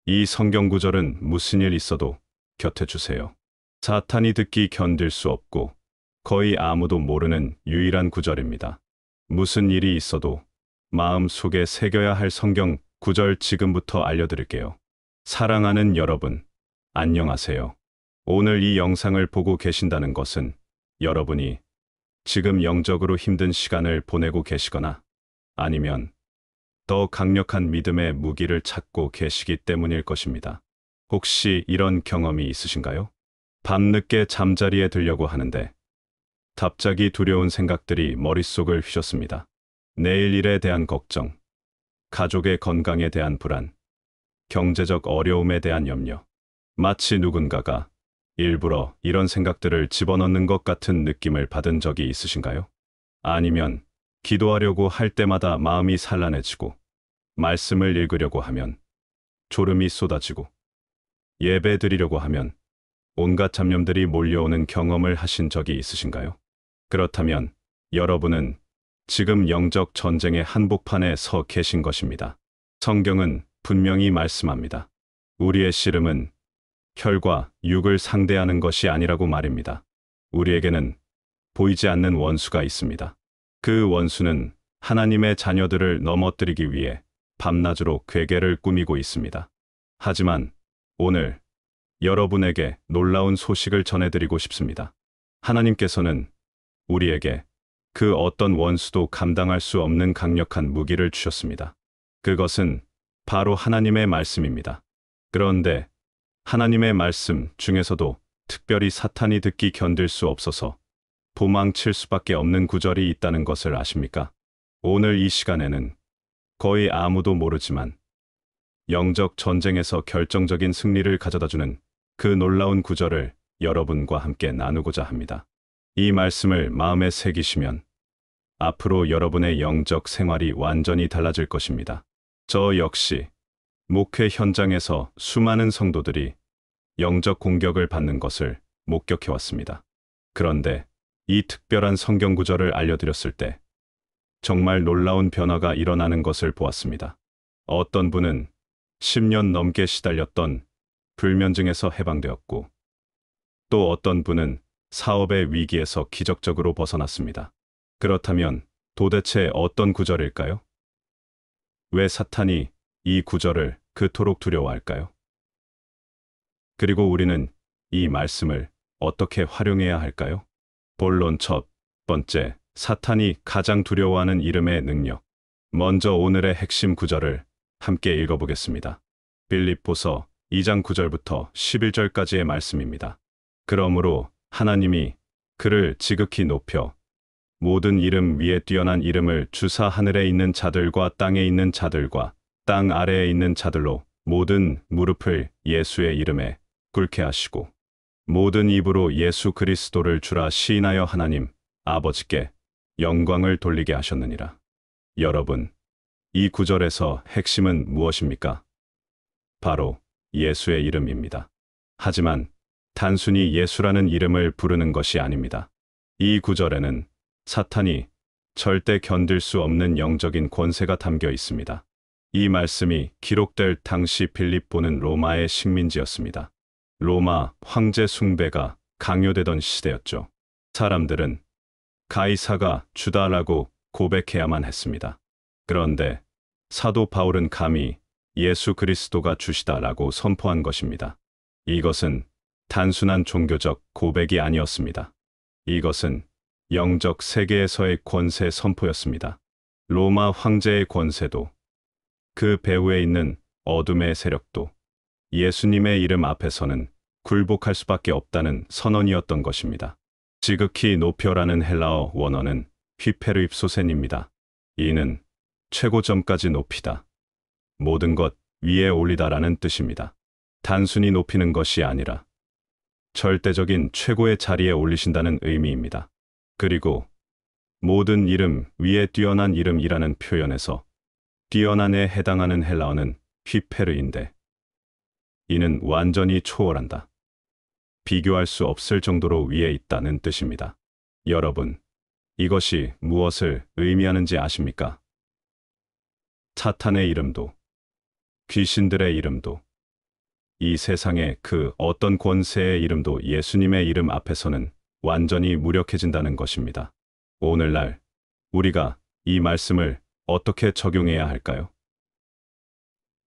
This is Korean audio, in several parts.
이 성경 구절은 무슨 일 있어도 곁에 주세요. 사탄이 듣기 견딜 수 없고 거의 아무도 모르는 유일한 구절입니다. 무슨 일이 있어도 마음 속에 새겨야 할 성경 구절 지금부터 알려드릴게요. 사랑하는 여러분, 안녕하세요. 오늘 이 영상을 보고 계신다는 것은 여러분이 지금 영적으로 힘든 시간을 보내고 계시거나 아니면 더 강력한 믿음의 무기를 찾고 계시기 때문일 것입니다. 혹시 이런 경험이 있으신가요? 밤늦게 잠자리에 들려고 하는데 갑자기 두려운 생각들이 머릿속을 휘젓습니다. 내일 일에 대한 걱정, 가족의 건강에 대한 불안, 경제적 어려움에 대한 염려. 마치 누군가가 일부러 이런 생각들을 집어넣는 것 같은 느낌을 받은 적이 있으신가요? 아니면 기도하려고 할 때마다 마음이 산란해지고 말씀을 읽으려고 하면 졸음이 쏟아지고 예배 드리려고 하면 온갖 잡념들이 몰려오는 경험을 하신 적이 있으신가요? 그렇다면 여러분은 지금 영적 전쟁의 한복판에 서 계신 것입니다. 성경은 분명히 말씀합니다. 우리의 씨름은 혈과 육을 상대하는 것이 아니라고 말입니다. 우리에게는 보이지 않는 원수가 있습니다. 그 원수는 하나님의 자녀들을 넘어뜨리기 위해 밤낮으로 괴계를 꾸미고 있습니다. 하지만 오늘 여러분에게 놀라운 소식을 전해드리고 싶습니다. 하나님께서는 우리에게 그 어떤 원수도 감당할 수 없는 강력한 무기를 주셨습니다. 그것은 바로 하나님의 말씀입니다. 그런데 하나님의 말씀 중에서도 특별히 사탄이 듣기 견딜 수 없어서 도망칠 수밖에 없는 구절이 있다는 것을 아십니까? 오늘 이 시간에는 거의 아무도 모르지만 영적 전쟁에서 결정적인 승리를 가져다주는 그 놀라운 구절을 여러분과 함께 나누고자 합니다. 이 말씀을 마음에 새기시면 앞으로 여러분의 영적 생활이 완전히 달라질 것입니다. 저 역시 목회 현장에서 수많은 성도들이 영적 공격을 받는 것을 목격해 왔습니다. 그런데 이 특별한 성경 구절을 알려드렸을 때 정말 놀라운 변화가 일어나는 것을 보았습니다. 어떤 분은 10년 넘게 시달렸던 불면증에서 해방되었고 또 어떤 분은 사업의 위기에서 기적적으로 벗어났습니다. 그렇다면 도대체 어떤 구절일까요? 왜 사탄이 이 구절을 그토록 두려워할까요? 그리고 우리는 이 말씀을 어떻게 활용해야 할까요? 본론 첫 번째, 사탄이 가장 두려워하는 이름의 능력. 먼저 오늘의 핵심 구절을 함께 읽어보겠습니다. 빌립보서 2장 9절부터 11절까지의 말씀입니다. 그러므로 하나님이 그를 지극히 높여 모든 이름 위에 뛰어난 이름을 주사 하늘에 있는 자들과 땅에 있는 자들과 땅 아래에 있는 자들로 모든 무릎을 예수의 이름에 꿇게 하시고 모든 입으로 예수 그리스도를 주라 시인하여 하나님 아버지께 영광을 돌리게 하셨느니라. 여러분, 이 구절에서 핵심은 무엇입니까? 바로 예수의 이름입니다. 하지만 단순히 예수라는 이름을 부르는 것이 아닙니다. 이 구절에는 사탄이 절대 견딜 수 없는 영적인 권세가 담겨 있습니다. 이 말씀이 기록될 당시 빌립보는 로마의 식민지였습니다. 로마 황제 숭배가 강요되던 시대였죠. 사람들은 가이사가 주다라고 고백해야만 했습니다. 그런데 사도 바울은 감히 예수 그리스도가 주시다라고 선포한 것입니다. 이것은 단순한 종교적 고백이 아니었습니다. 이것은 영적 세계에서의 권세 선포였습니다. 로마 황제의 권세도 그 배후에 있는 어둠의 세력도 예수님의 이름 앞에서는 굴복할 수밖에 없다는 선언이었던 것입니다. 지극히 높여라는 헬라어 원어는 휘페르입소센입니다. 이는 최고점까지 높이다, 모든 것 위에 올리다라는 뜻입니다. 단순히 높이는 것이 아니라 절대적인 최고의 자리에 올리신다는 의미입니다. 그리고 모든 이름 위에 뛰어난 이름이라는 표현에서 뛰어난에 해당하는 헬라어는 휘페르인데 이는 완전히 초월한다, 비교할 수 없을 정도로 위에 있다는 뜻입니다. 여러분, 이것이 무엇을 의미하는지 아십니까? 사탄의 이름도 귀신들의 이름도 이 세상의 그 어떤 권세의 이름도 예수님의 이름 앞에서는 완전히 무력해진다는 것입니다. 오늘날 우리가 이 말씀을 어떻게 적용해야 할까요?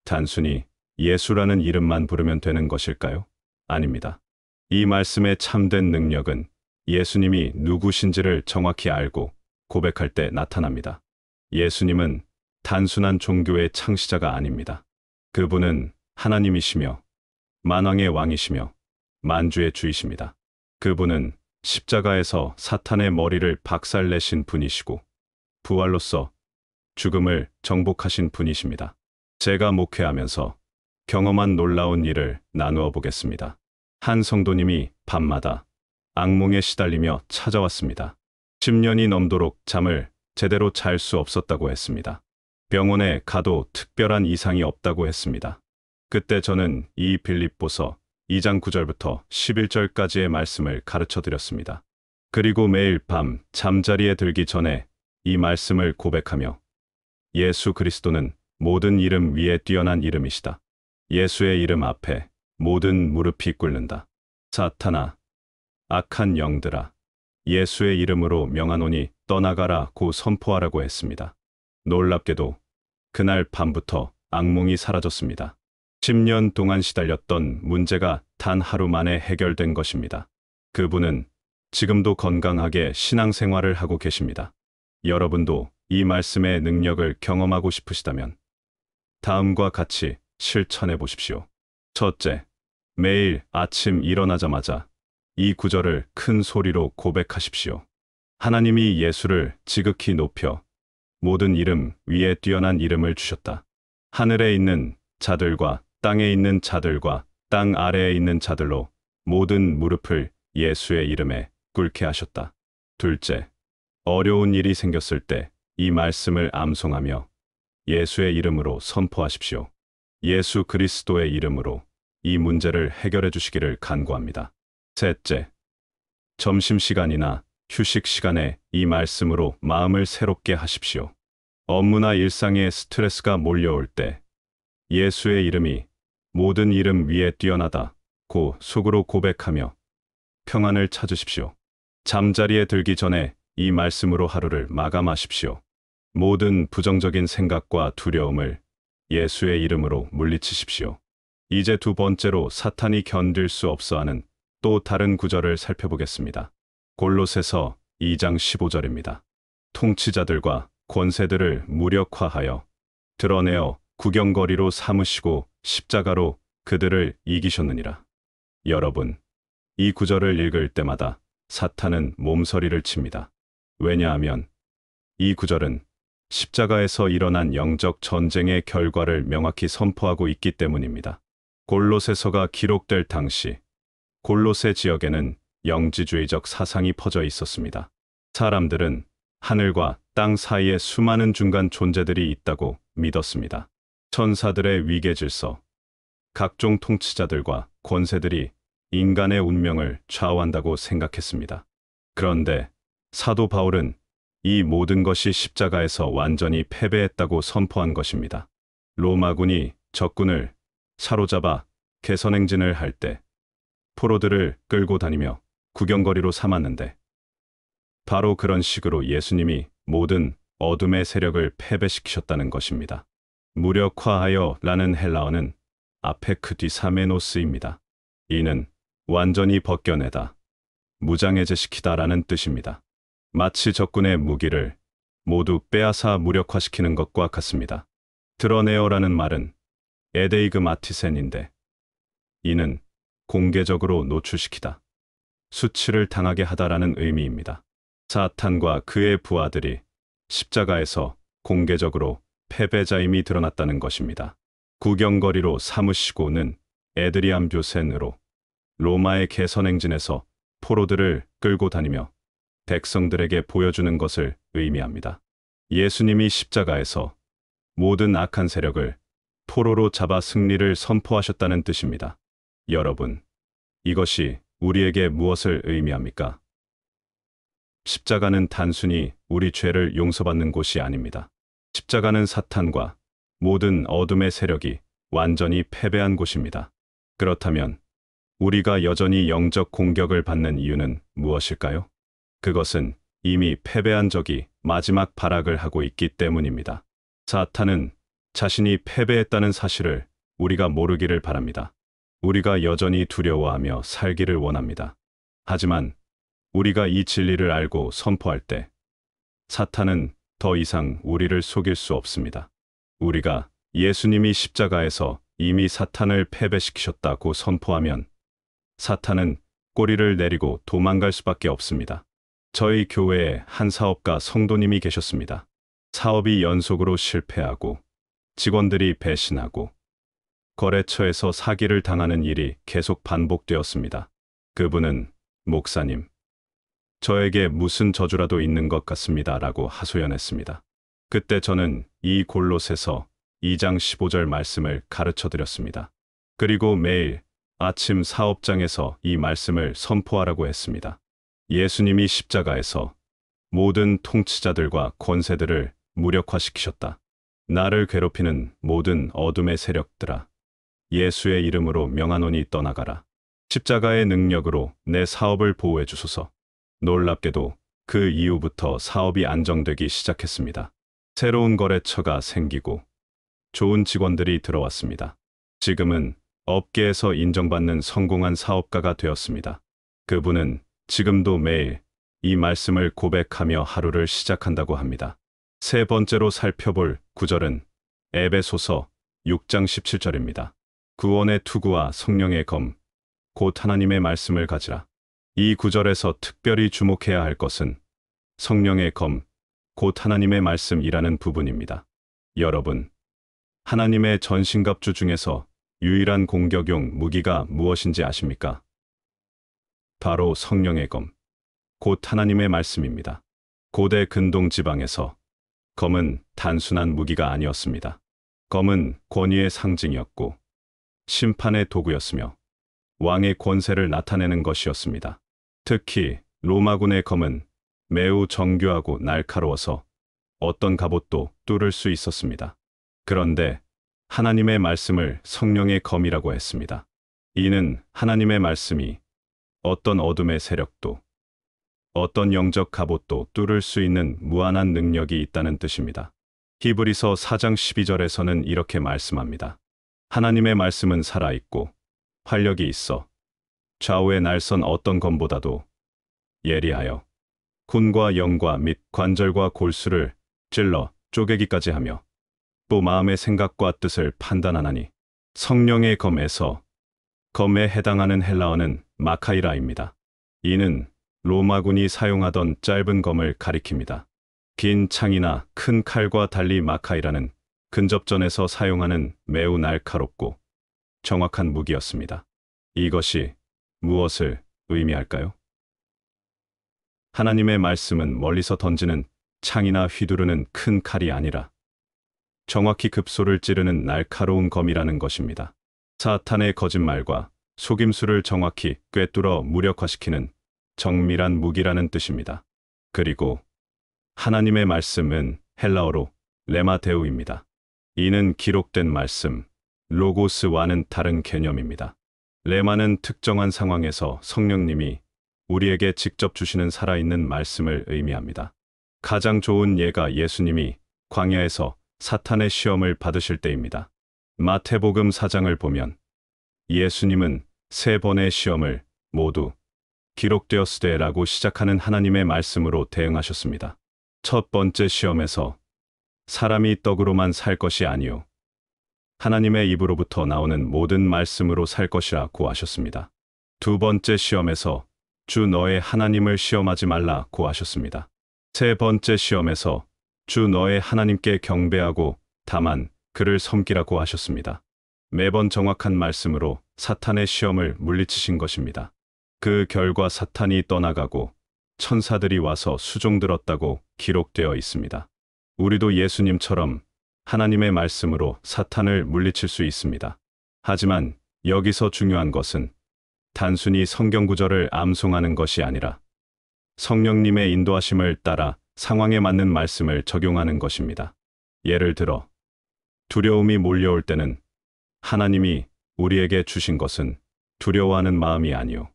단순히 예수라는 이름만 부르면 되는 것일까요? 아닙니다. 이 말씀의 참된 능력은 예수님이 누구신지를 정확히 알고 고백할 때 나타납니다. 예수님은 단순한 종교의 창시자가 아닙니다. 그분은 하나님이시며 만왕의 왕이시며 만주의 주이십니다. 그분은 십자가에서 사탄의 머리를 박살내신 분이시고 부활로서 죽음을 정복하신 분이십니다. 제가 목회하면서 경험한 놀라운 일을 나누어 보겠습니다. 한 성도님이 밤마다 악몽에 시달리며 찾아왔습니다. 10년이 넘도록 잠을 제대로 잘 수 없었다고 했습니다. 병원에 가도 특별한 이상이 없다고 했습니다. 그때 저는 이 빌립보서 2장 9절부터 11절까지의 말씀을 가르쳐 드렸습니다. 그리고 매일 밤 잠자리에 들기 전에 이 말씀을 고백하며 예수 그리스도는 모든 이름 위에 뛰어난 이름이시다. 예수의 이름 앞에 모든 무릎이 꿇는다. 사탄아, 악한 영들아, 예수의 이름으로 명하노니 떠나가라고 선포하라고 했습니다. 놀랍게도 그날 밤부터 악몽이 사라졌습니다. 10년 동안 시달렸던 문제가 단 하루 만에 해결된 것입니다. 그분은 지금도 건강하게 신앙생활을 하고 계십니다. 여러분도 이 말씀의 능력을 경험하고 싶으시다면 다음과 같이 실천해 보십시오. 첫째, 매일 아침 일어나자마자 이 구절을 큰 소리로 고백하십시오. 하나님이 예수를 지극히 높여 모든 이름 위에 뛰어난 이름을 주셨다. 하늘에 있는 자들과 땅에 있는 자들과 땅 아래에 있는 자들로 모든 무릎을 예수의 이름에 꿇게 하셨다. 둘째, 어려운 일이 생겼을 때 이 말씀을 암송하며 예수의 이름으로 선포하십시오. 예수 그리스도의 이름으로 이 문제를 해결해 주시기를 간구합니다. 셋째, 점심시간이나 휴식 시간에 이 말씀으로 마음을 새롭게 하십시오. 업무나 일상에 스트레스가 몰려올 때 예수의 이름이 모든 이름 위에 뛰어나다고 속으로 고백하며 평안을 찾으십시오. 잠자리에 들기 전에 이 말씀으로 하루를 마감하십시오. 모든 부정적인 생각과 두려움을 예수의 이름으로 물리치십시오. 이제 두 번째로 사탄이 견딜 수 없어하는 또 다른 구절을 살펴보겠습니다. 골로새서 2장 15절입니다. 통치자들과 권세들을 무력화하여 드러내어 구경거리로 삼으시고 십자가로 그들을 이기셨느니라. 여러분, 이 구절을 읽을 때마다 사탄은 몸서리를 칩니다. 왜냐하면 이 구절은 십자가에서 일어난 영적 전쟁의 결과를 명확히 선포하고 있기 때문입니다. 골로새서가 기록될 당시 골로새 지역에는 영지주의적 사상이 퍼져 있었습니다. 사람들은 하늘과 땅 사이에 수많은 중간 존재들이 있다고 믿었습니다. 천사들의 위계 질서, 각종 통치자들과 권세들이 인간의 운명을 좌우한다고 생각했습니다. 그런데 사도 바울은 이 모든 것이 십자가에서 완전히 패배했다고 선포한 것입니다. 로마군이 적군을 사로잡아 개선행진을 할 때 포로들을 끌고 다니며 구경거리로 삼았는데 바로 그런 식으로 예수님이 모든 어둠의 세력을 패배시키셨다는 것입니다. 무력화하여 라는 헬라어는 아페크디사메노스입니다. 이는 완전히 벗겨내다, 무장해제시키다 라는 뜻입니다. 마치 적군의 무기를 모두 빼앗아 무력화시키는 것과 같습니다. 드러내어라는 말은 에데이그마티센인데 이는 공개적으로 노출시키다, 수치를 당하게 하다라는 의미입니다. 사탄과 그의 부하들이 십자가에서 공개적으로 패배자임이 드러났다는 것입니다. 구경거리로 삼으시고는 에드리암뷰센으로 로마의 개선행진에서 포로들을 끌고 다니며 백성들에게 보여주는 것을 의미합니다. 예수님이 십자가에서 모든 악한 세력을 포로로 잡아 승리를 선포하셨다는 뜻입니다. 여러분, 이것이 우리에게 무엇을 의미합니까? 십자가는 단순히 우리 죄를 용서받는 곳이 아닙니다. 십자가는 사탄과 모든 어둠의 세력이 완전히 패배한 곳입니다. 그렇다면 우리가 여전히 영적 공격을 받는 이유는 무엇일까요? 그것은 이미 패배한 적이 마지막 발악을 하고 있기 때문입니다. 사탄은 자신이 패배했다는 사실을 우리가 모르기를 바랍니다. 우리가 여전히 두려워하며 살기를 원합니다. 하지만 우리가 이 진리를 알고 선포할 때 사탄은 더 이상 우리를 속일 수 없습니다. 우리가 예수님이 십자가에서 이미 사탄을 패배시키셨다고 선포하면 사탄은 꼬리를 내리고 도망갈 수밖에 없습니다. 저희 교회에 한 사업가 성도님이 계셨습니다. 사업이 연속으로 실패하고 직원들이 배신하고 거래처에서 사기를 당하는 일이 계속 반복되었습니다. 그분은 목사님, 저에게 무슨 저주라도 있는 것 같습니다 라고 하소연했습니다. 그때 저는 이 골로새서 2장 15절 말씀을 가르쳐 드렸습니다. 그리고 매일 아침 사업장에서 이 말씀을 선포하라고 했습니다. 예수님이 십자가에서 모든 통치자들과 권세들을 무력화시키셨다. 나를 괴롭히는 모든 어둠의 세력들아, 예수의 이름으로 명하노니 떠나가라. 십자가의 능력으로 내 사업을 보호해 주소서. 놀랍게도 그 이후부터 사업이 안정되기 시작했습니다. 새로운 거래처가 생기고 좋은 직원들이 들어왔습니다. 지금은 업계에서 인정받는 성공한 사업가가 되었습니다. 그분은 지금도 매일 이 말씀을 고백하며 하루를 시작한다고 합니다. 세 번째로 살펴볼 구절은 에베소서 6장 17절입니다. 구원의 투구와 성령의 검, 곧 하나님의 말씀을 가지라. 이 구절에서 특별히 주목해야 할 것은 성령의 검, 곧 하나님의 말씀이라는 부분입니다. 여러분, 하나님의 전신갑주 중에서 유일한 공격용 무기가 무엇인지 아십니까? 바로 성령의 검, 곧 하나님의 말씀입니다. 고대 근동 지방에서 검은 단순한 무기가 아니었습니다. 검은 권위의 상징이었고 심판의 도구였으며 왕의 권세를 나타내는 것이었습니다. 특히 로마군의 검은 매우 정교하고 날카로워서 어떤 갑옷도 뚫을 수 있었습니다. 그런데 하나님의 말씀을 성령의 검이라고 했습니다. 이는 하나님의 말씀이 어떤 어둠의 세력도 어떤 영적 갑옷도 뚫을 수 있는 무한한 능력이 있다는 뜻입니다. 히브리서 4장 12절에서는 이렇게 말씀합니다. 하나님의 말씀은 살아있고 활력이 있어 좌우의 날선 어떤 검보다도 예리하여 군과 영과 및 관절과 골수를 찔러 쪼개기까지 하며 또 마음의 생각과 뜻을 판단하나니. 성령의 검에서 검에 해당하는 헬라어는 마카이라입니다. 이는 로마군이 사용하던 짧은 검을 가리킵니다. 긴 창이나 큰 칼과 달리 마카이라는 근접전에서 사용하는 매우 날카롭고 정확한 무기였습니다. 이것이 무엇을 의미할까요? 하나님의 말씀은 멀리서 던지는 창이나 휘두르는 큰 칼이 아니라 정확히 급소를 찌르는 날카로운 검이라는 것입니다. 사탄의 거짓말과 속임수를 정확히 꿰뚫어 무력화시키는 정밀한 무기라는 뜻입니다. 그리고 하나님의 말씀은 헬라어로 레마데우입니다. 이는 기록된 말씀, 로고스와는 다른 개념입니다. 레마는 특정한 상황에서 성령님이 우리에게 직접 주시는 살아있는 말씀을 의미합니다. 가장 좋은 예가 예수님이 광야에서 사탄의 시험을 받으실 때입니다. 마태복음 4장을 보면 예수님은 3번의 시험을 모두 기록되었으되라고 시작하는 하나님의 말씀으로 대응하셨습니다. 첫 번째 시험에서 사람이 떡으로만 살 것이 아니요 하나님의 입으로부터 나오는 모든 말씀으로 살 것이라 고하셨습니다. 두 번째 시험에서 주 너의 하나님을 시험하지 말라 고하셨습니다. 세 번째 시험에서 주 너의 하나님께 경배하고 다만 그를 섬기라고 하셨습니다. 매번 정확한 말씀으로 사탄의 시험을 물리치신 것입니다. 그 결과 사탄이 떠나가고 천사들이 와서 수종들었다고 기록되어 있습니다. 우리도 예수님처럼 하나님의 말씀으로 사탄을 물리칠 수 있습니다. 하지만 여기서 중요한 것은 단순히 성경 구절을 암송하는 것이 아니라 성령님의 인도하심을 따라 상황에 맞는 말씀을 적용하는 것입니다. 예를 들어 두려움이 몰려올 때는 하나님이 우리에게 주신 것은 두려워하는 마음이 아니요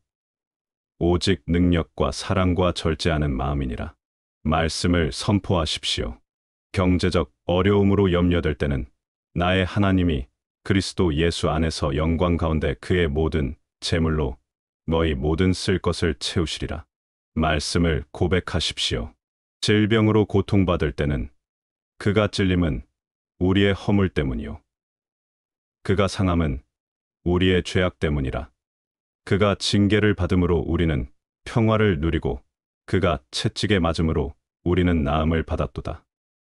오직 능력과 사랑과 절제하는 마음이니라. 말씀을 선포하십시오. 경제적 어려움으로 염려될 때는 나의 하나님이 그리스도 예수 안에서 영광 가운데 그의 모든 재물로 너희 모든 쓸 것을 채우시리라. 말씀을 고백하십시오. 질병으로 고통받을 때는 그가 찔림은 우리의 허물 때문이요 그가 상함은 우리의 죄악 때문이라. 그가 징계를 받음으로 우리는 평화를 누리고 그가 채찍에 맞음으로 우리는 나음을 받았도다.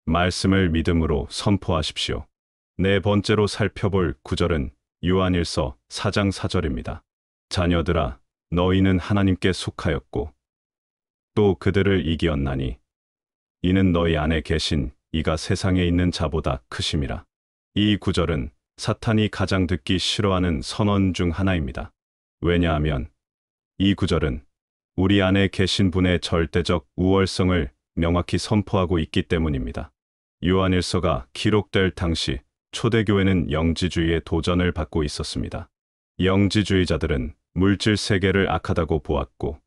말씀을 믿음으로 선포하십시오. 네 번째로 살펴볼 구절은 요한일서 4장 4절입니다. 자녀들아, 너희는 하나님께 속하였고 또 그들을 이기었나니 이는 너희 안에 계신 이가 세상에 있는 자보다 크심이라. 이 구절은 사탄이 가장 듣기 싫어하는 선언 중 하나입니다. 왜냐하면 이 구절은 우리 안에 계신 분의 절대적 우월성을 명확히 선포하고 있기 때문입니다. 요한일서가 기록될 당시 초대교회는 영지주의의 도전을 받고 있었습니다. 영지주의자들은 물질 세계를 악하다고 보았고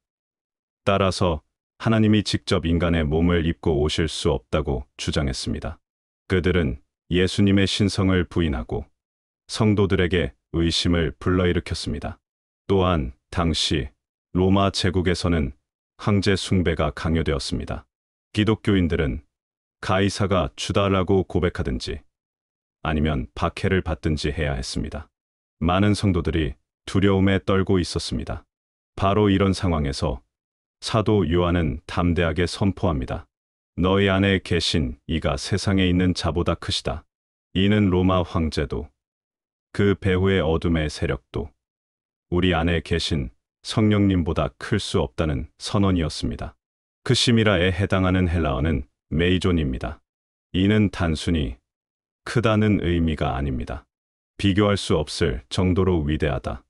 따라서 하나님이 직접 인간의 몸을 입고 오실 수 없다고 주장했습니다. 그들은 예수님의 신성을 부인하고 성도들에게 의심을 불러일으켰습니다. 또한 당시 로마 제국에서는 황제 숭배가 강요되었습니다. 기독교인들은 가이사가 주다라고 고백하든지 아니면 박해를 받든지 해야 했습니다. 많은 성도들이 두려움에 떨고 있었습니다. 바로 이런 상황에서 사도 요한은 담대하게 선포합니다. 너희 안에 계신 이가 세상에 있는 자보다 크시다. 이는 로마 황제도 그 배후의 어둠의 세력도 우리 안에 계신 성령님보다 클 수 없다는 선언이었습니다. 크심이라에 해당하는 헬라어는 메이존입니다. 이는 단순히 크다는 의미가 아닙니다. 비교할 수 없을 정도로 위대하다,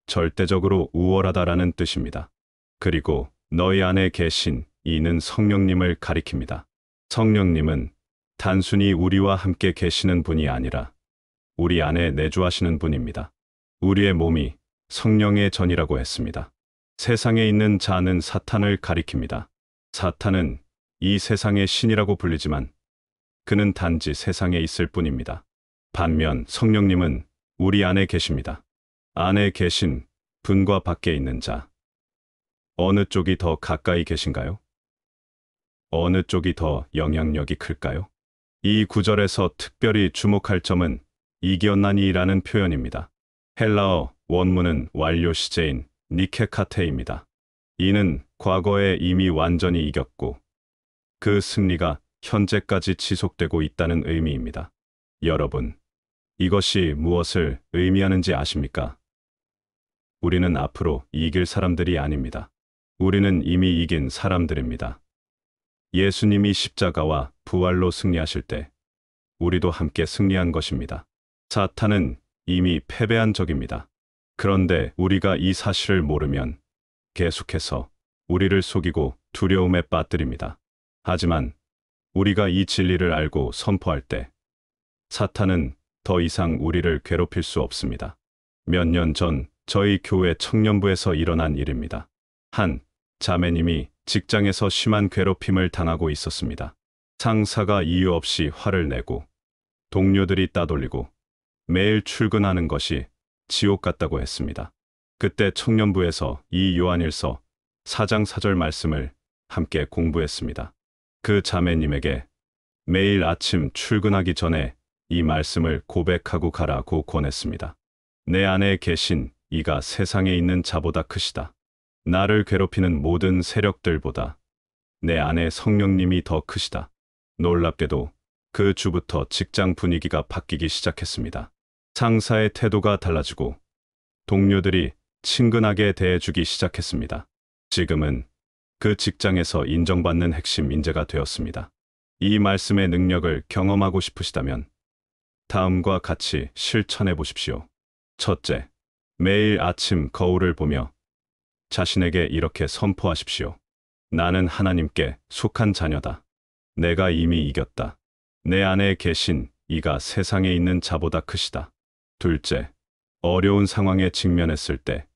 절대적으로 우월하다라는 뜻입니다. 그리고 너희 안에 계신 이는 성령님을 가리킵니다. 성령님은 단순히 우리와 함께 계시는 분이 아니라 우리 안에 내주하시는 분입니다. 우리의 몸이 성령의 전이라고 했습니다. 세상에 있는 자는 사탄을 가리킵니다. 사탄은 이 세상의 신이라고 불리지만 그는 단지 세상에 있을 뿐입니다. 반면 성령님은 우리 안에 계십니다. 안에 계신 분과 밖에 있는 자, 어느 쪽이 더 가까이 계신가요? 어느 쪽이 더 영향력이 클까요? 이 구절에서 특별히 주목할 점은 이기었나니라는 표현입니다. 헬라어 원문은 완료 시제인 니케카테입니다. 이는 과거에 이미 완전히 이겼고 그 승리가 현재까지 지속되고 있다는 의미입니다. 여러분, 이것이 무엇을 의미하는지 아십니까? 우리는 앞으로 이길 사람들이 아닙니다. 우리는 이미 이긴 사람들입니다. 예수님이 십자가와 부활로 승리하실 때 우리도 함께 승리한 것입니다. 사탄은 이미 패배한 적입니다. 그런데 우리가 이 사실을 모르면 계속해서 우리를 속이고 두려움에 빠뜨립니다. 하지만 우리가 이 진리를 알고 선포할 때 사탄은 더 이상 우리를 괴롭힐 수 없습니다. 몇 년 전 저희 교회 청년부에서 일어난 일입니다. 한 자매님이 직장에서 심한 괴롭힘을 당하고 있었습니다. 상사가 이유 없이 화를 내고 동료들이 따돌리고 매일 출근하는 것이 지옥 같다고 했습니다. 그때 청년부에서 이 요한일서 4장 4절 말씀을 함께 공부했습니다. 그 자매님에게 매일 아침 출근하기 전에 이 말씀을 고백하고 가라고 권했습니다. 내 안에 계신 이가 세상에 있는 자보다 크시다. 나를 괴롭히는 모든 세력들보다 내 안에 성령님이 더 크시다. 놀랍게도 그 주부터 직장 분위기가 바뀌기 시작했습니다. 상사의 태도가 달라지고 동료들이 친근하게 대해주기 시작했습니다. 지금은 그 직장에서 인정받는 핵심 인재가 되었습니다. 이 말씀의 능력을 경험하고 싶으시다면 다음과 같이 실천해 보십시오. 첫째, 매일 아침 거울을 보며 자신에게 이렇게 선포하십시오. 나는 하나님께 속한 자녀다. 내가 이미 이겼다. 내 안에 계신 이가 세상에 있는 자보다 크시다. 둘째, 어려운 상황에 직면했을 때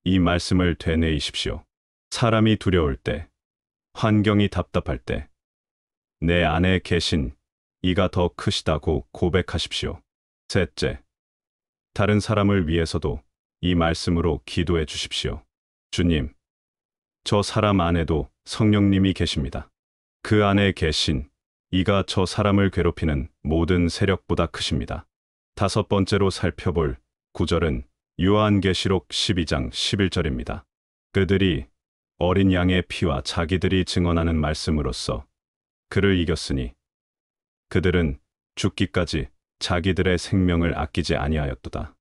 이 말씀을 되뇌이십시오. 사람이 두려울 때, 환경이 답답할 때, 내 안에 계신 이가 더 크시다고 고백하십시오. 셋째, 다른 사람을 위해서도 이 말씀으로 기도해 주십시오. 주님, 저 사람 안에도 성령님이 계십니다. 그 안에 계신 이가 저 사람을 괴롭히는 모든 세력보다 크십니다. 다섯 번째로 살펴볼 구절은 요한계시록 12장 11절입니다. 그들이 어린 양의 피와 자기들이 증언하는 말씀으로써 그를 이겼으니 그들은 죽기까지 자기들의 생명을 아끼지 아니하였도다.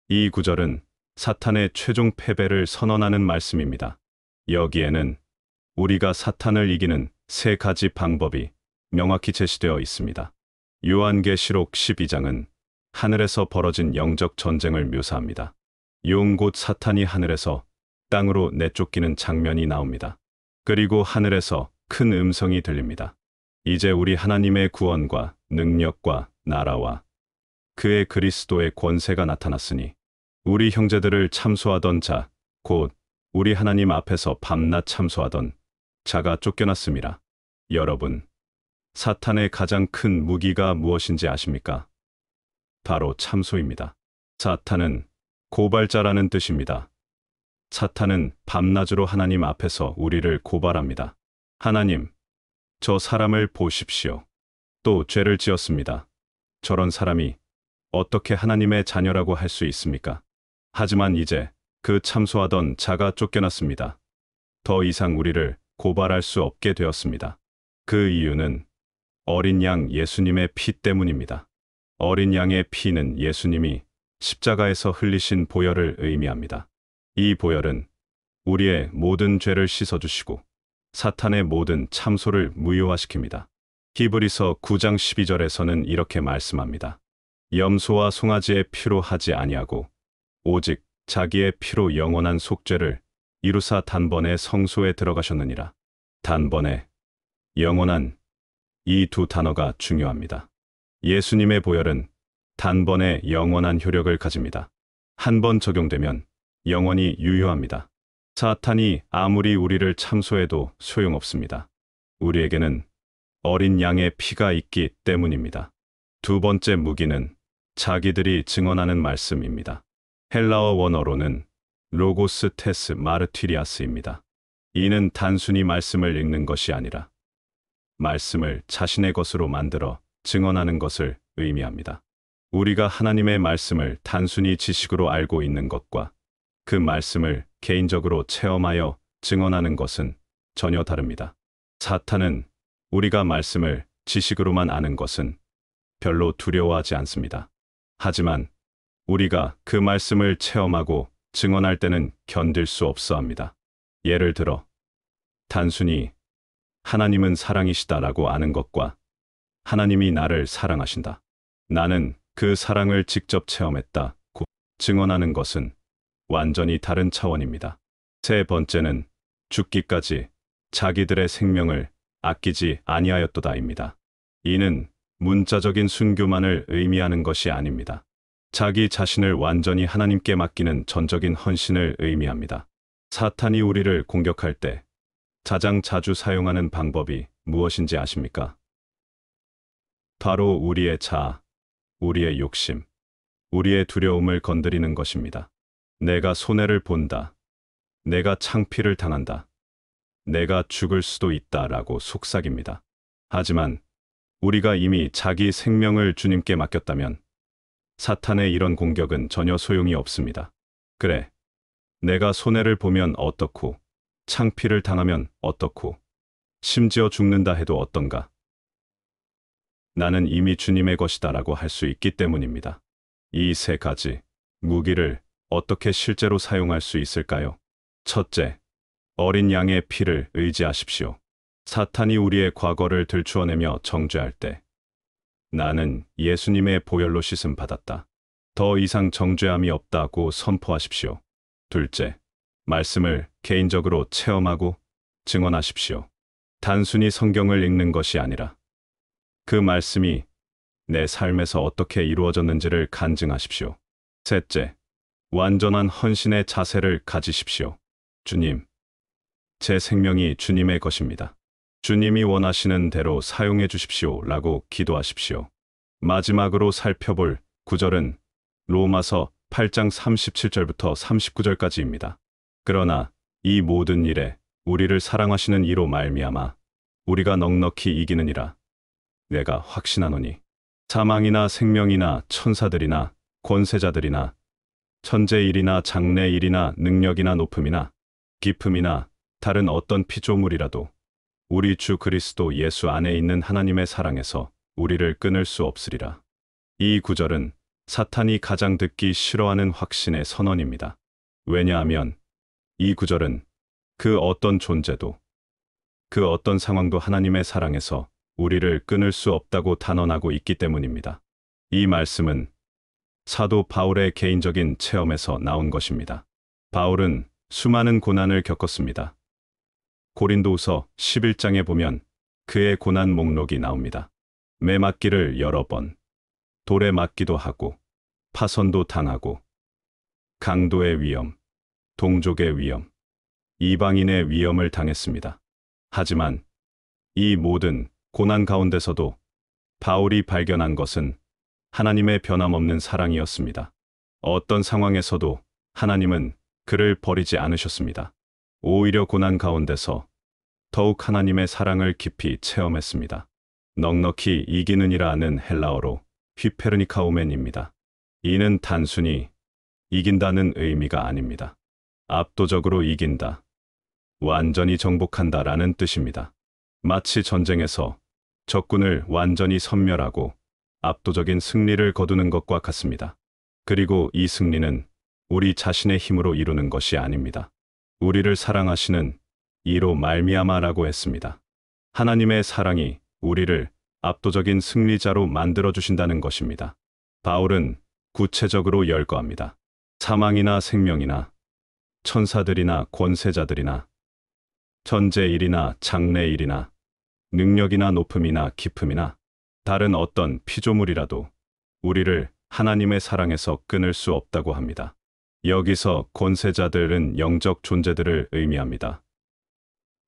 이 구절은 사탄의 최종 패배를 선언하는 말씀입니다. 여기에는 우리가 사탄을 이기는 세 가지 방법이 명확히 제시되어 있습니다. 요한계시록 12장은 하늘에서 벌어진 영적 전쟁을 묘사합니다. 용 곧 사탄이 하늘에서 땅으로 내쫓기는 장면이 나옵니다. 그리고 하늘에서 큰 음성이 들립니다. 이제 우리 하나님의 구원과 능력과 나라와 그의 그리스도의 권세가 나타났으니 우리 형제들을 참소하던 자, 곧 우리 하나님 앞에서 밤낮 참소하던 자가 쫓겨났음이라. 여러분, 사탄의 가장 큰 무기가 무엇인지 아십니까? 바로 참소입니다. 사탄은 고발자라는 뜻입니다. 사탄은 밤낮으로 하나님 앞에서 우리를 고발합니다. 하나님, 저 사람을 보십시오. 또 죄를 지었습니다. 저런 사람이 어떻게 하나님의 자녀라고 할 수 있습니까? 하지만 이제 그 참소하던 자가 쫓겨났습니다. 더 이상 우리를 고발할 수 없게 되었습니다. 그 이유는 어린 양 예수님의 피 때문입니다. 어린 양의 피는 예수님이 십자가에서 흘리신 보혈을 의미합니다. 이 보혈은 우리의 모든 죄를 씻어주시고 사탄의 모든 참소를 무효화시킵니다. 히브리서 9장 12절에서는 이렇게 말씀합니다. 염소와 송아지의 피로 하지 아니하고 오직 자기의 피로 영원한 속죄를 이루사 단번에 성소에 들어가셨느니라. 단번에, 영원한 이 두 단어가 중요합니다. 예수님의 보혈은 단번에 영원한 효력을 가집니다. 한 번 적용되면 영원히 유효합니다. 사탄이 아무리 우리를 참소해도 소용없습니다. 우리에게는 어린 양의 피가 있기 때문입니다. 두 번째 무기는 자기들이 증언하는 말씀입니다. 헬라어 원어로는 로고스 테스 마르티리아스입니다. 이는 단순히 말씀을 읽는 것이 아니라 말씀을 자신의 것으로 만들어 증언하는 것을 의미합니다. 우리가 하나님의 말씀을 단순히 지식으로 알고 있는 것과 그 말씀을 개인적으로 체험하여 증언하는 것은 전혀 다릅니다. 사탄은 우리가 말씀을 지식으로만 아는 것은 별로 두려워하지 않습니다. 하지만 우리가 그 말씀을 체험하고 증언할 때는 견딜 수 없어 합니다. 예를 들어, 단순히 하나님은 사랑이시다라고 아는 것과 하나님이 나를 사랑하신다. 나는 그 사랑을 직접 체험했다고 증언하는 것은 완전히 다른 차원입니다. 세 번째는 죽기까지 자기들의 생명을 아끼지 아니하였도다입니다. 이는 문자적인 순교만을 의미하는 것이 아닙니다. 자기 자신을 완전히 하나님께 맡기는 전적인 헌신을 의미합니다. 사탄이 우리를 공격할 때 가장 자주 사용하는 방법이 무엇인지 아십니까? 바로 우리의 자아, 우리의 욕심, 우리의 두려움을 건드리는 것입니다. 내가 손해를 본다. 내가 창피를 당한다. 내가 죽을 수도 있다라고 속삭입니다. 하지만 우리가 이미 자기 생명을 주님께 맡겼다면 사탄의 이런 공격은 전혀 소용이 없습니다. 그래, 내가 손해를 보면 어떻고, 창피를 당하면 어떻고, 심지어 죽는다 해도 어떤가? 나는 이미 주님의 것이다라고 할 수 있기 때문입니다. 이 세 가지 무기를 어떻게 실제로 사용할 수 있을까요? 첫째, 어린 양의 피를 의지하십시오. 사탄이 우리의 과거를 들추어내며 정죄할 때 나는 예수님의 보혈로 씻음 받았다. 더 이상 정죄함이 없다고 선포하십시오. 둘째, 말씀을 개인적으로 체험하고 증언하십시오. 단순히 성경을 읽는 것이 아니라 그 말씀이 내 삶에서 어떻게 이루어졌는지를 간증하십시오. 셋째, 완전한 헌신의 자세를 가지십시오. 주님, 제 생명이 주님의 것입니다. 주님이 원하시는 대로 사용해 주십시오. 라고 기도하십시오. 마지막으로 살펴볼 구절은 로마서 8장 37절부터 39절까지입니다. 그러나 이 모든 일에 우리를 사랑하시는 이로 말미암아 우리가 넉넉히 이기느니라. 내가 확신하노니 사망이나 생명이나 천사들이나 권세자들이나 천재일이나 장래일이나 능력이나 높음이나 깊음이나 다른 어떤 피조물이라도 우리 주 그리스도 예수 안에 있는 하나님의 사랑에서 우리를 끊을 수 없으리라. 이 구절은 사탄이 가장 듣기 싫어하는 확신의 선언입니다. 왜냐하면 이 구절은 그 어떤 존재도 그 어떤 상황도 하나님의 사랑에서 우리를 끊을 수 없다고 단언하고 있기 때문입니다. 이 말씀은 사도 바울의 개인적인 체험에서 나온 것입니다. 바울은 수많은 고난을 겪었습니다. 고린도후서 11장에 보면 그의 고난 목록이 나옵니다. 매 맞기를 여러 번, 돌에 맞기도 하고, 파선도 당하고, 강도의 위험, 동족의 위험, 이방인의 위험을 당했습니다. 하지만 이 모든 고난 가운데서도 바울이 발견한 것은 하나님의 변함없는 사랑이었습니다. 어떤 상황에서도 하나님은 그를 버리지 않으셨습니다. 오히려 고난 가운데서 더욱 하나님의 사랑을 깊이 체험했습니다. 넉넉히 이기는이라는 헬라어로 휘페르니카오멘입니다. 이는 단순히 이긴다는 의미가 아닙니다. 압도적으로 이긴다, 완전히 정복한다라는 뜻입니다. 마치 전쟁에서 적군을 완전히 섬멸하고 압도적인 승리를 거두는 것과 같습니다. 그리고 이 승리는 우리 자신의 힘으로 이루는 것이 아닙니다. 우리를 사랑하시는 이로 말미암아라고 했습니다. 하나님의 사랑이 우리를 압도적인 승리자로 만들어 주신다는 것입니다. 바울은 구체적으로 열거합니다. 사망이나 생명이나 천사들이나 권세자들이나 천재일이나 장래일이나 능력이나 높음이나 깊음이나 다른 어떤 피조물이라도 우리를 하나님의 사랑에서 끊을 수 없다고 합니다. 여기서 권세자들은 영적 존재들을 의미합니다.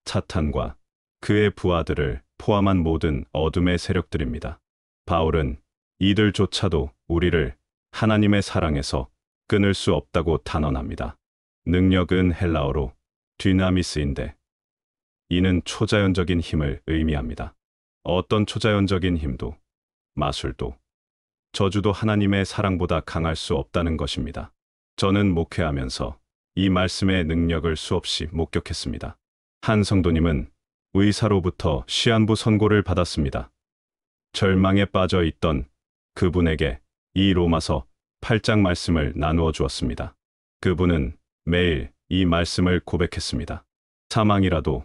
사탄과 그의 부하들을 포함한 모든 어둠의 세력들입니다. 바울은 이들조차도 우리를 하나님의 사랑에서 끊을 수 없다고 단언합니다. 능력은 헬라어로 뒤나미스인데 이는 초자연적인 힘을 의미합니다. 어떤 초자연적인 힘도, 마술도, 저주도 하나님의 사랑보다 강할 수 없다는 것입니다. 저는 목회하면서 이 말씀의 능력을 수없이 목격했습니다. 한 성도님은 의사로부터 시한부 선고를 받았습니다. 절망에 빠져 있던 그분에게 이 로마서 8장 말씀을 나누어 주었습니다. 그분은 매일 이 말씀을 고백했습니다. 사망이라도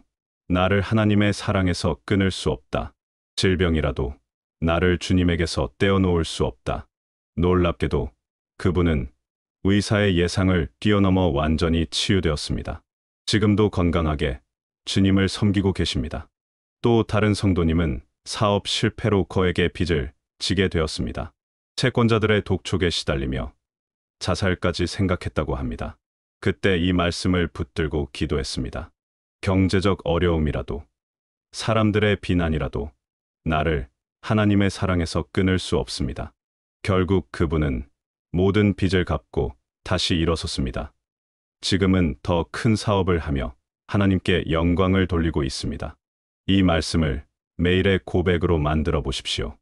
나를 하나님의 사랑에서 끊을 수 없다. 질병이라도 나를 주님에게서 떼어놓을 수 없다. 놀랍게도 그분은 의사의 예상을 뛰어넘어 완전히 치유되었습니다. 지금도 건강하게 주님을 섬기고 계십니다. 또 다른 성도님은 사업 실패로 거액의 빚을 지게 되었습니다. 채권자들의 독촉에 시달리며 자살까지 생각했다고 합니다. 그때 이 말씀을 붙들고 기도했습니다. 경제적 어려움이라도, 사람들의 비난이라도 나를 하나님의 사랑에서 끊을 수 없습니다. 결국 그분은 모든 빚을 갚고 다시 일어섰습니다. 지금은 더 큰 사업을 하며 하나님께 영광을 돌리고 있습니다. 이 말씀을 매일의 고백으로 만들어 보십시오.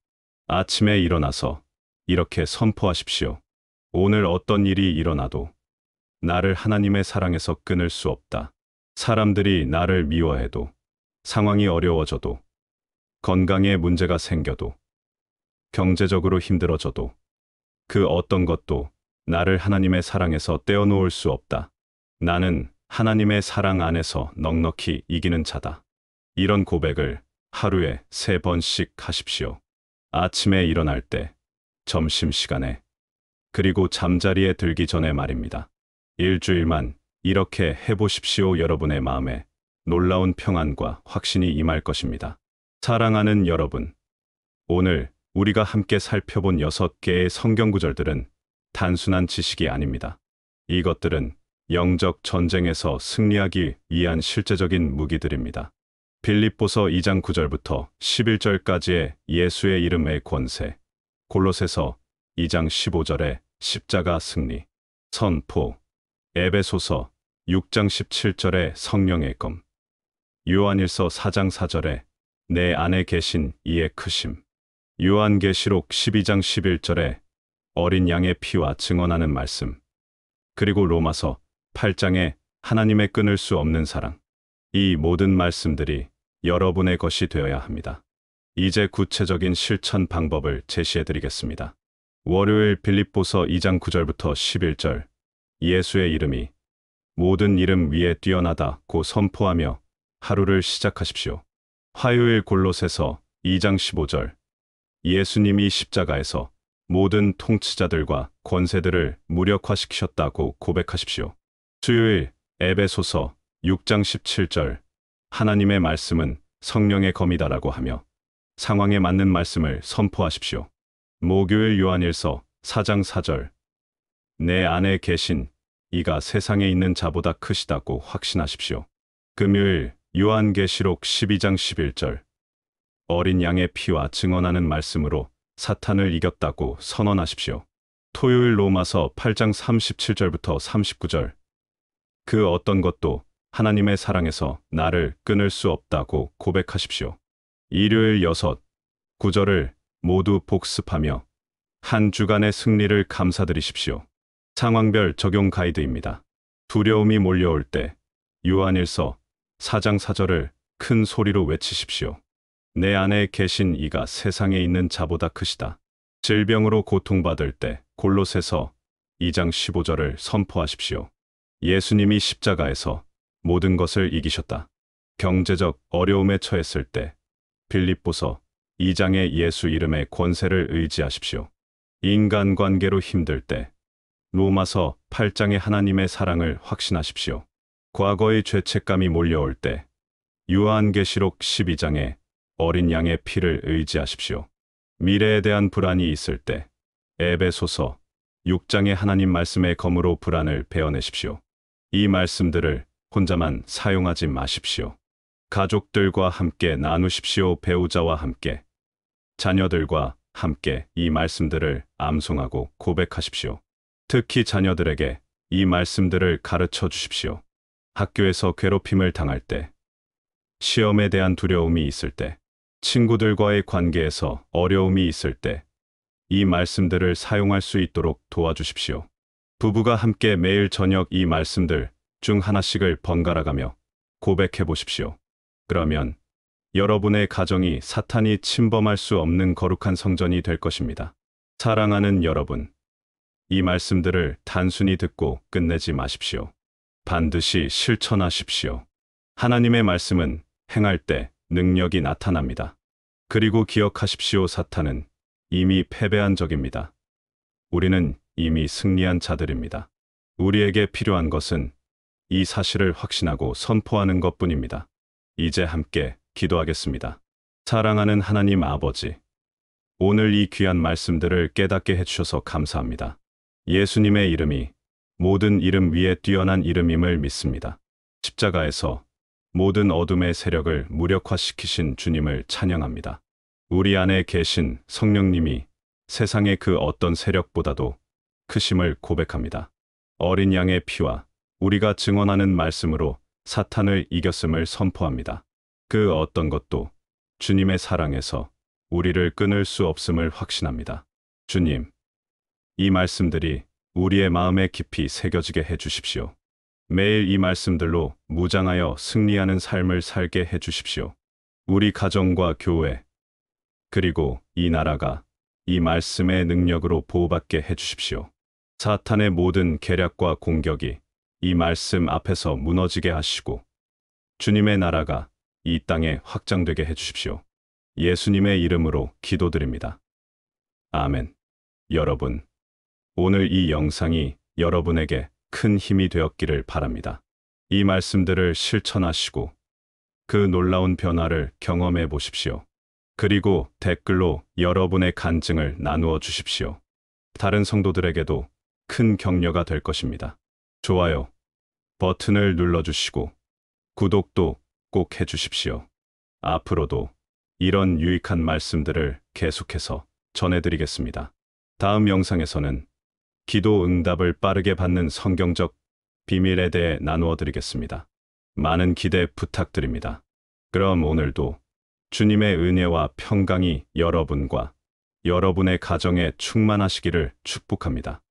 아침에 일어나서 이렇게 선포하십시오. 오늘 어떤 일이 일어나도 나를 하나님의 사랑에서 끊을 수 없다. 사람들이 나를 미워해도, 상황이 어려워져도, 건강에 문제가 생겨도, 경제적으로 힘들어져도, 그 어떤 것도 나를 하나님의 사랑에서 떼어놓을 수 없다. 나는 하나님의 사랑 안에서 넉넉히 이기는 자다. 이런 고백을 하루에 3번씩 하십시오. 아침에 일어날 때, 점심시간에, 그리고 잠자리에 들기 전에 말입니다. 일주일만 이렇게 해보십시오. 여러분의 마음에 놀라운 평안과 확신이 임할 것입니다. 사랑하는 여러분, 오늘 우리가 함께 살펴본 6개의 성경 구절들은 단순한 지식이 아닙니다. 이것들은 영적 전쟁에서 승리하기 위한 실제적인 무기들입니다. 빌립보서 2장 9절부터 11절까지의 예수의 이름의 권세, 골로새서 2장 15절의 십자가 승리, 선포, 에베소서 6장 17절의 성령의 검, 요한일서 4장 4절의 내 안에 계신 이의 크심, 요한계시록 12장 11절의 어린 양의 피와 증언하는 말씀, 그리고 로마서 8장의 하나님의 끊을 수 없는 사랑. 이 모든 말씀들이 여러분의 것이 되어야 합니다. 이제 구체적인 실천 방법을 제시해 드리겠습니다. 월요일 빌립보서 2장 9절부터 11절. 예수의 이름이 모든 이름 위에 뛰어나다고 선포하며 하루를 시작하십시오. 화요일 골로새서 2장 15절. 예수님이 십자가에서 모든 통치자들과 권세들을 무력화시키셨다고 고백하십시오. 수요일 에베소서 6장 17절. 하나님의 말씀은 성령의 검이다라고 하며 상황에 맞는 말씀을 선포하십시오. 목요일 요한일서 4장 4절. 내 안에 계신 이가 세상에 있는 자보다 크시다고 확신하십시오. 금요일 요한계시록 12장 11절. 어린 양의 피와 증언하는 말씀으로 사탄을 이겼다고 선언하십시오. 토요일 로마서 8장 37절부터 39절. 그 어떤 것도 하나님의 사랑에서 나를 끊을 수 없다고 고백하십시오. 일요일 9절을 모두 복습하며 한 주간의 승리를 감사드리십시오. 상황별 적용 가이드입니다. 두려움이 몰려올 때 요한일서 4장 4절을 큰 소리로 외치십시오. 내 안에 계신 이가 세상에 있는 자보다 크시다. 질병으로 고통받을 때 골로새서 2장 15절을 선포하십시오. 예수님이 십자가에서 모든 것을 이기셨다. 경제적 어려움에 처했을 때 빌립보서 2장의 예수 이름의 권세를 의지하십시오. 인간관계로 힘들 때 로마서 8장의 하나님의 사랑을 확신하십시오. 과거의 죄책감이 몰려올 때 요한계시록 12장의 어린 양의 피를 의지하십시오. 미래에 대한 불안이 있을 때 에베소서 6장의 하나님 말씀의 검으로 불안을 베어내십시오. 이 말씀들을 혼자만 사용하지 마십시오. 가족들과 함께 나누십시오. 배우자와 함께, 자녀들과 함께 이 말씀들을 암송하고 고백하십시오. 특히 자녀들에게 이 말씀들을 가르쳐 주십시오. 학교에서 괴롭힘을 당할 때, 시험에 대한 두려움이 있을 때, 친구들과의 관계에서 어려움이 있을 때, 이 말씀들을 사용할 수 있도록 도와주십시오. 부부가 함께 매일 저녁 이 말씀들 중 하나씩을 번갈아가며 고백해 보십시오. 그러면 여러분의 가정이 사탄이 침범할 수 없는 거룩한 성전이 될 것입니다. 사랑하는 여러분, 이 말씀들을 단순히 듣고 끝내지 마십시오. 반드시 실천하십시오. 하나님의 말씀은 행할 때 능력이 나타납니다. 그리고 기억하십시오. 사탄은 이미 패배한 적입니다. 우리는 이미 승리한 자들입니다. 우리에게 필요한 것은 이 사실을 확신하고 선포하는 것뿐입니다. 이제 함께 기도하겠습니다. 사랑하는 하나님 아버지, 오늘 이 귀한 말씀들을 깨닫게 해주셔서 감사합니다. 예수님의 이름이 모든 이름 위에 뛰어난 이름임을 믿습니다. 십자가에서 모든 어둠의 세력을 무력화시키신 주님을 찬양합니다. 우리 안에 계신 성령님이 세상의 그 어떤 세력보다도 크심을 고백합니다. 어린 양의 피와 우리가 증언하는 말씀으로 사탄을 이겼음을 선포합니다. 그 어떤 것도 주님의 사랑에서 우리를 끊을 수 없음을 확신합니다. 주님, 이 말씀들이 우리의 마음에 깊이 새겨지게 해주십시오. 매일 이 말씀들로 무장하여 승리하는 삶을 살게 해주십시오. 우리 가정과 교회, 그리고 이 나라가 이 말씀의 능력으로 보호받게 해주십시오. 사탄의 모든 계략과 공격이 이 말씀 앞에서 무너지게 하시고 주님의 나라가 이 땅에 확장되게 해주십시오. 예수님의 이름으로 기도드립니다. 아멘. 여러분, 오늘 이 영상이 여러분에게 큰 힘이 되었기를 바랍니다. 이 말씀들을 실천하시고 그 놀라운 변화를 경험해 보십시오. 그리고 댓글로 여러분의 간증을 나누어 주십시오. 다른 성도들에게도 큰 격려가 될 것입니다. 좋아요 버튼을 눌러주시고 구독도 꼭 해주십시오. 앞으로도 이런 유익한 말씀들을 계속해서 전해드리겠습니다. 다음 영상에서는 기도 응답을 빠르게 받는 성경적 비밀에 대해 나누어 드리겠습니다. 많은 기대 부탁드립니다. 그럼 오늘도 주님의 은혜와 평강이 여러분과 여러분의 가정에 충만하시기를 축복합니다.